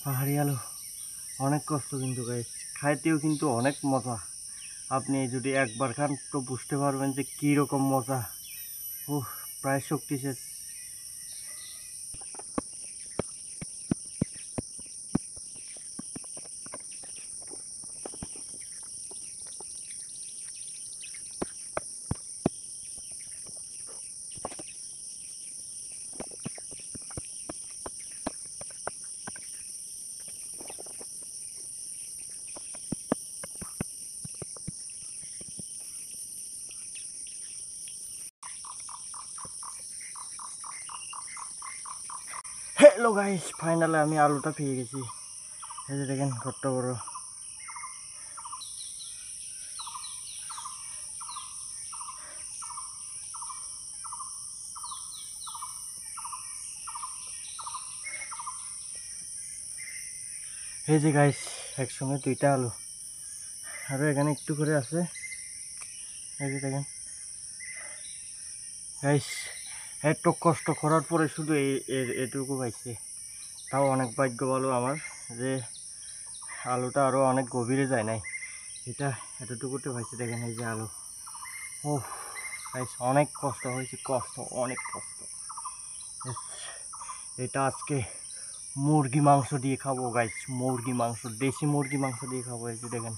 পাহাড়ি আলু অনেক কষ্ট কিন্তু গাইস, খাইতেও কিন্তু অনেক মজা। আপনি যদি একবার খান তো বুঝতে পারবেন যে কী রকম মজা। প্রায় শক্তি শেষ। হ্যালো গাইস, ফাইনালি আমি আলুটা পেয়ে গেছি। এই যে দেখেন কত বড়। এই যে গাইস, একসঙ্গে দুইটা আলু, আরও এখানে একটু করে আছে। এই যে দেখেন গাইস, এত কষ্ট করার পরে শুধু এটুকু পাইছে, তাও অনেক ভাগ্য ভালো আমার যে আলুটা আরও অনেক গভীরে যায় নাই, এটা এতটুকুতে পাইছে। দেখেন এই যে আলু। ও গাইস, অনেক কষ্ট হয়েছে, অনেক কষ্ট। এটা আজকে মুরগি মাংস দিয়ে খাবো গাইস, মুরগি মাংস, দেশি মুরগি মাংস দিয়ে খাবো। এই যে দেখেন।